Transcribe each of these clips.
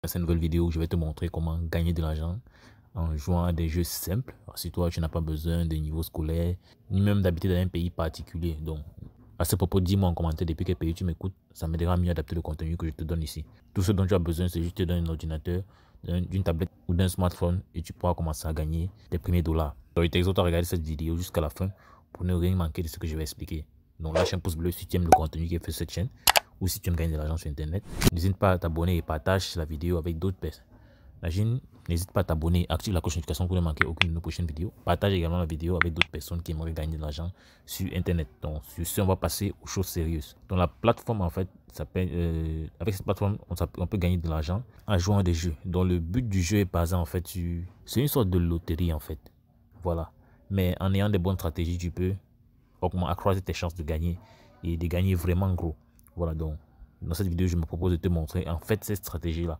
Dans cette nouvelle vidéo, je vais te montrer comment gagner de l'argent en jouant à des jeux simples. Alors, si toi, tu n'as pas besoin de niveau scolaire, ni même d'habiter dans un pays particulier. Donc, à ce propos, dis-moi en commentaire depuis quel pays tu m'écoutes. Ça m'aidera à mieux adapter le contenu que je te donne ici. Tout ce dont tu as besoin, c'est juste d'un ordinateur, d'une tablette ou d'un smartphone et tu pourras commencer à gagner tes premiers dollars. Donc, je t'exhorte à regarder cette vidéo jusqu'à la fin pour ne rien manquer de ce que je vais expliquer. Donc, lâche un pouce bleu si tu aimes le contenu qui est fait sur cette chaîne ou si tu aimes gagner de l'argent sur Internet. N'hésite pas à t'abonner et partage la vidéo avec d'autres personnes. N'hésite pas à t'abonner, active la cloche de notification pour ne manquer aucune de nos prochaines vidéos. Partage également la vidéo avec d'autres personnes qui aimeraient gagner de l'argent sur Internet. Donc, sur ce, on va passer aux choses sérieuses. Donc, la plateforme, en fait, s'appelle, avec cette plateforme, on peut gagner de l'argent en jouant à des jeux. Donc, le but du jeu est basé, en fait, c'est une sorte de loterie, en fait. Voilà. Mais en ayant des bonnes stratégies, tu peux accroître tes chances de gagner et de gagner vraiment gros. Voilà, donc, dans cette vidéo, je me propose de te montrer, en fait, cette stratégie-là.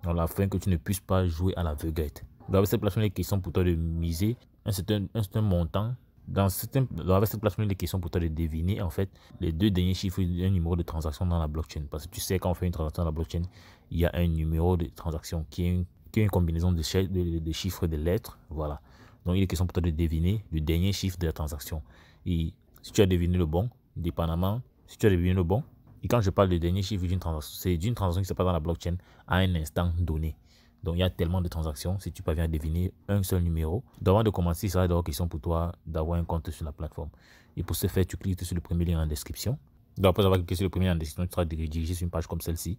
Donc, afin que tu ne puisses pas jouer à l'aveuglette. Avec cette plateforme, les questions pour toi de miser un certain montant. Avec cette plateforme, les questions pour toi de deviner, en fait, les deux derniers chiffres d'un numéro de transaction dans la blockchain. Parce que tu sais, quand on fait une transaction dans la blockchain, il y a un numéro de transaction qui est une combinaison de chiffres et de lettres. Voilà. Donc, il est question pour toi de deviner le dernier chiffre de la transaction. Et si tu as deviné le bon, dépendamment, si tu as deviné le bon, et quand je parle de dernier chiffre d'une transaction, c'est d'une transaction qui se passe dans la blockchain à un instant donné. Donc, il y a tellement de transactions. Si tu parviens à deviner un seul numéro, avant de commencer, il sera d'abord question pour toi d'avoir un compte sur la plateforme. Et pour ce faire, tu cliques sur le premier lien en description. Donc, après avoir cliqué sur le premier lien en description, tu seras dirigé sur une page comme celle-ci.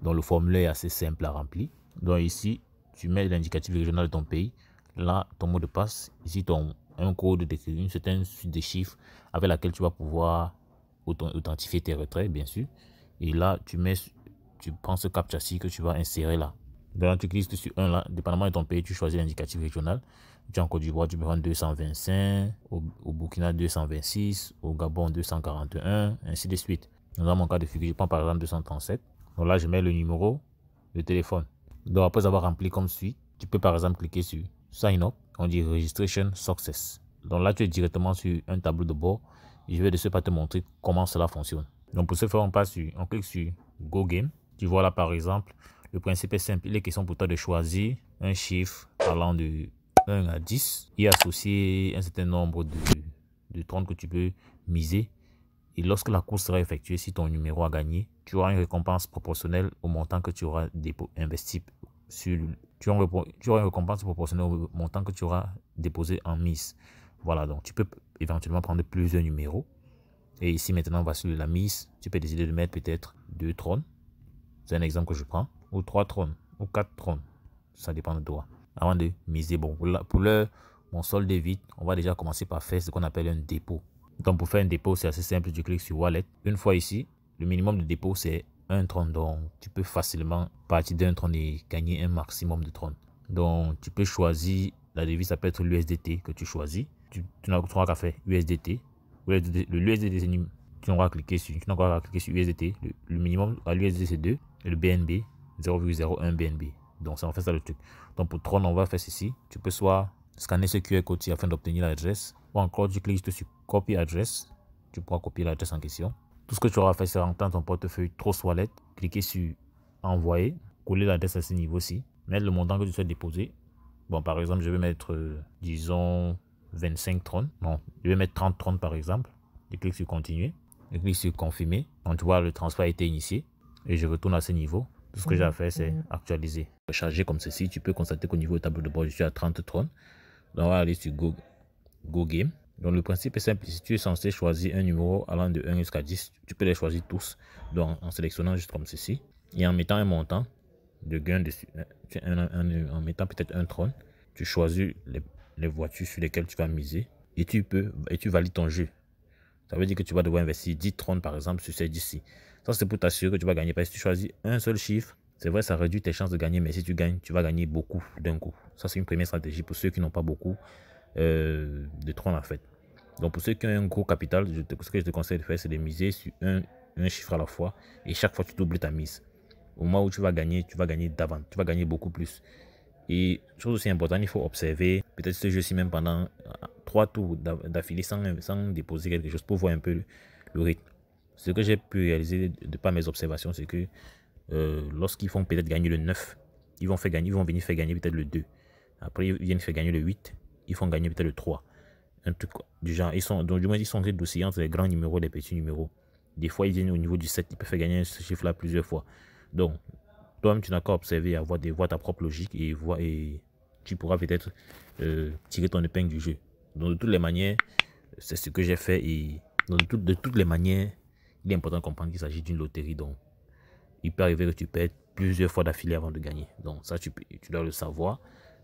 Donc, le formulaire est assez simple à remplir. Donc, ici, tu mets l'indicatif régional de ton pays. Là, ton mot de passe. Ici, un code une certaine suite de chiffres avec laquelle tu vas pouvoir authentifier tes retraits, bien sûr. Et là, tu prends ce captcha-ci que tu vas insérer là. Donc, tu cliques sur un là, dépendamment de ton pays, tu choisis l'indicatif régional. Tu es en Côte d'Ivoire, tu peux prendre 225, au Burkina 226, au Gabon 241, ainsi de suite. Dans mon cas de figure, je prends par exemple 237. Donc là, je mets le numéro de téléphone. Donc, après avoir rempli comme suit, tu peux par exemple cliquer sur Sign Up. On dit Registration Success. Donc là, tu es directement sur un tableau de bord. Et je vais de ce pas te montrer comment cela fonctionne. Donc pour ce faire, on clique sur Go Game. Tu vois là par exemple, le principe est simple. Il est question pour toi de choisir un chiffre allant de 1 à 10 et associer un certain nombre de trônes que tu peux miser. Et lorsque la course sera effectuée, si ton numéro a gagné, tu auras une récompense proportionnelle au montant que tu auras investi tu auras une récompense proportionnelle au montant que tu auras déposé en mise. Voilà, donc tu peux éventuellement prendre plusieurs numéros. Et ici, maintenant, on va sur la mise. Tu peux décider de mettre peut-être 2 trônes. C'est un exemple que je prends. Ou 3 trônes. Ou 4 trônes. Ça dépend de toi. Avant de miser, bon, pour mon solde est vide, on va déjà commencer par faire ce qu'on appelle un dépôt. Donc, pour faire un dépôt, c'est assez simple. Tu cliques sur Wallet. Une fois ici, le minimum de dépôt, c'est un trône. Donc, tu peux facilement partir d'un trône et gagner un maximum de trônes. Donc, tu peux choisir, la devise, ça peut être l'USDT que tu choisis. Tu n'auras qu'à faire USDT. L'USDT, tu n'auras qu'à cliquer sur USDT. Le minimum à l'USDT, c'est 2. Et le BNB, 0,01 BNB. Donc, ça en fait ça le truc. Donc, pour Tron, on va faire ceci. Tu peux soit scanner ce QR code afin d'obtenir l'adresse. Ou encore, tu cliques sur Copy Address. Tu pourras copier l'adresse en question. Tout ce que tu auras fait, c'est rentrer dans ton portefeuille Trust Wallet. Cliquer sur Envoyer. Coller l'adresse à ce niveau-ci. Mettre le montant que tu souhaites déposer. Bon, par exemple, je vais mettre, disons, 25 trônes. Non, je vais mettre 30 trônes par exemple. Je clique sur Continuer. Je clique sur Confirmer. Donc, tu vois, le transfert a été initié. Et je retourne à ce niveau. Tout ce que j'ai à faire, c'est actualiser. Charger comme ceci. Tu peux constater qu'au niveau du tableau de bord, je suis à 30 trônes. Donc, on va aller sur Go Game. Donc, le principe est simple. Si tu es censé choisir un numéro allant de 1 jusqu'à 10, tu peux les choisir tous. Donc, en sélectionnant juste comme ceci. Et en mettant un montant de gain dessus. En mettant peut-être un trône. Tu choisis les voitures sur lesquelles tu vas miser. Et tu valides ton jeu. Ça veut dire que tu vas devoir investir 10 trônes par exemple sur ces 10-ci. Ça, c'est pour t'assurer que tu vas gagner. Parce que si tu choisis un seul chiffre, c'est vrai, ça réduit tes chances de gagner. Mais si tu gagnes, tu vas gagner beaucoup d'un coup. Ça, c'est une première stratégie pour ceux qui n'ont pas beaucoup de trônes en fait. Donc, pour ceux qui ont un gros capital, ce que je te conseille de faire, c'est de miser sur un chiffre à la fois. Et chaque fois, tu doubles ta mise. Au moment où tu vas gagner d'avant. Tu vas gagner beaucoup plus. Et chose aussi importante, il faut observer peut-être ce jeu-ci même pendant 3 tours d'affilée sans déposer quelque chose pour voir un peu le rythme. Ce que j'ai pu réaliser de par mes observations, c'est que lorsqu'ils font peut-être gagner le 9, ils vont venir faire gagner peut-être le 2. Après, ils viennent faire gagner le 8. Ils font gagner peut-être le 3. Un truc du genre. Donc, du moins, ils sont très dossiers entre les grands numéros et les petits numéros. Des fois, ils viennent au niveau du 7. Ils peuvent faire gagner ce chiffre-là plusieurs fois. Donc, toi-même, tu n'as qu'à observer, voir ta propre logique et tu pourras peut-être tirer ton épingle du jeu. Donc, de toutes les manières, c'est ce que j'ai fait. Et donc, de toutes les manières, il est important de comprendre qu'il s'agit d'une loterie. Donc, il peut arriver que tu perds plusieurs fois d'affilée avant de gagner. Donc, ça, tu dois le savoir.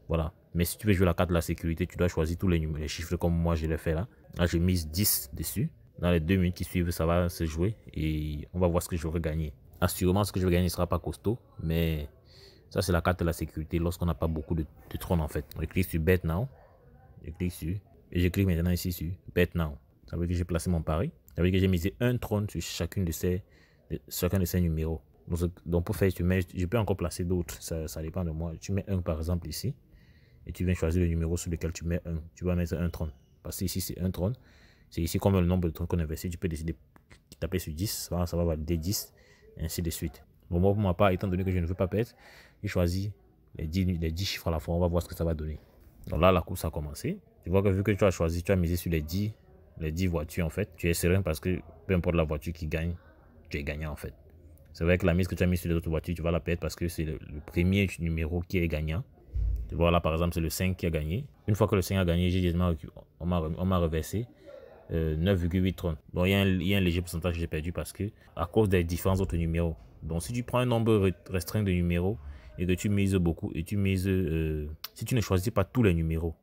Voilà. Mais si tu veux jouer la carte de la sécurité, tu dois choisir tous les chiffres comme moi je l'ai fait là. Là, j'ai mis 10 dessus. Dans les 2 minutes qui suivent, ça va se jouer et on va voir ce que je vais gagner. Assurément, ce que je vais gagner ne sera pas costaud, mais ça, c'est la carte de la sécurité lorsqu'on n'a pas beaucoup de trônes en fait. Je clique sur Bet Now. Je clique sur. Et je clique maintenant ici sur Bet Now. Ça veut dire que j'ai placé mon pari. Ça veut dire que j'ai misé un trône sur chacun de ces numéros. Donc pour faire, je peux encore placer d'autres. Ça dépend de moi. Tu mets un par exemple ici. Et tu viens choisir le numéro sur lequel tu mets 1. Tu vas mettre un trône. Parce que ici, c'est un trône. C'est ici comme le nombre de trônes qu'on investit. Tu peux décider de taper sur 10. Ça va valider 10. Et ainsi de suite. Bon, moi, pour ma part, étant donné que je ne veux pas perdre, j'ai choisi les 10 chiffres à la fois. On va voir ce que ça va donner. Donc là, la course a commencé. Tu vois que vu que tu as choisi, tu as misé sur les 10 voitures en fait. Tu es serein parce que peu importe la voiture qui gagne, tu es gagnant en fait. C'est vrai que la mise que tu as mise sur les autres voitures, tu vas la perdre parce que c'est le premier numéro qui est gagnant. Tu vois là par exemple, c'est le 5 qui a gagné. Une fois que le 5 a gagné, on m'a reversé 9,8 trônes. Donc il y a un léger pourcentage que j'ai perdu parce que à cause des différents autres numéros. Donc si tu prends un nombre restreint de numéros et que tu mises beaucoup et si tu ne choisis pas tous les numéros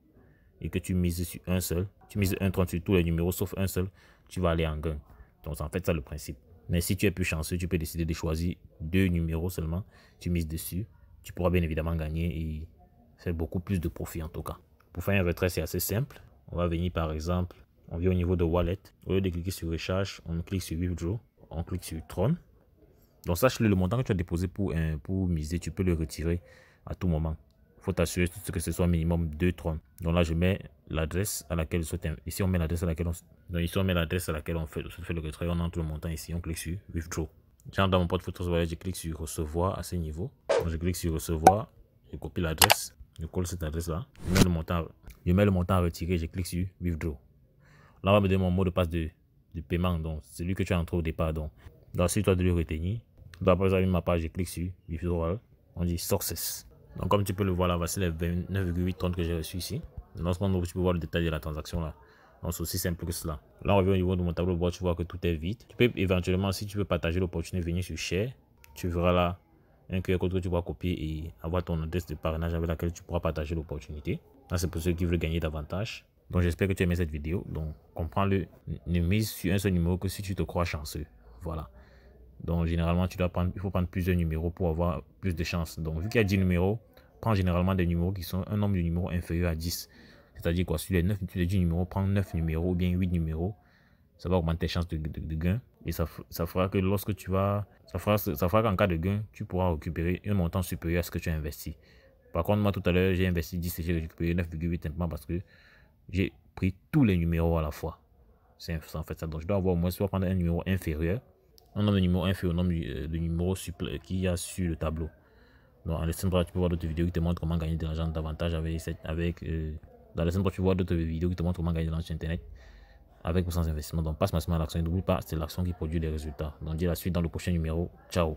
et que tu mises sur un seul, tu mises un trône sur tous les numéros sauf un seul, tu vas aller en gain. Donc en fait ça le principe. Mais si tu es plus chanceux, tu peux décider de choisir 2 numéros seulement, tu mises dessus, tu pourras bien évidemment gagner et faire beaucoup plus de profit en tout cas. Pour faire un retrait, c'est assez simple. On va venir par exemple, on vient au niveau de Wallet. Au lieu de cliquer sur Recharge, on clique sur Withdraw, on clique sur Tron. Donc sache-le, le montant que tu as déposé pour miser, tu peux le retirer à tout moment. Il faut t'assurer que ce soit minimum 2 trônes. Donc là, je mets l'adresse à laquelle je souhaite. Ici, on met l'adresse à laquelle on fait le retrait. On entre le montant ici, on clique sur Withdraw. J'entre dans mon portefeuille Wallet, je clique sur Recevoir à ce niveau. Donc, je clique sur Recevoir, je copie l'adresse, je colle cette adresse-là. Je mets le montant à retirer, je clique sur Withdraw. Là, on va me donner mon mot de passe de paiement. Donc, c'est lui que tu as entré au départ. Donc si tu dois le retenir. Donc, après ça, ma page, je clique sur Withdraw. On dit Success. Donc, comme tu peux le voir là, voici les 29,8 trônes que j'ai reçus ici. Lorsqu'on ouvre, tu peux voir le détail de la transaction là. Donc, c'est aussi simple que cela. Là, on revient au niveau de mon tableau de bord, tu vois que tout est vide. Tu peux éventuellement, si tu veux partager l'opportunité, venir sur Share. Tu verras là un QR code que tu pourras copier et avoir ton adresse de parrainage avec laquelle tu pourras partager l'opportunité. Là, c'est pour ceux qui veulent gagner davantage. Donc, j'espère que tu as aimé cette vidéo. Donc, comprends-le. Ne mise sur un seul numéro que si tu te crois chanceux. Voilà. Donc, généralement, il faut prendre plusieurs numéros pour avoir plus de chance. Donc, vu qu'il y a 10 numéros, prends généralement des numéros qui sont un nombre de numéros inférieur à 10. C'est-à-dire quoi, sur les 10 numéros, prends 9 numéros ou bien 8 numéros. Ça va augmenter tes chances de gain. Et ça fera que lorsque ça fera qu'en cas de gain, tu pourras récupérer un montant supérieur à ce que tu as investi. Par contre, moi, tout à l'heure, j'ai investi 10 et j'ai récupéré 9,8 simplement parce que j'ai pris tous les numéros à la fois. C'est en fait ça. Donc, je dois avoir au moins soit prendre un numéro inférieur, un nombre de numéros inférieur au nombre de numéros qu'il y a sur le tableau. Donc, en l'extrême droite, tu peux voir d'autres vidéos qui te montrent comment gagner de l'argent davantage dans l'extrême droite, tu vois d'autres vidéos qui te montrent comment gagner de l'argent sur Internet avec ou sans investissement. Donc, passe massivement à l'action. Et n'oublie pas, c'est l'action qui produit les résultats. Donc, dis la suite dans le prochain numéro. Ciao.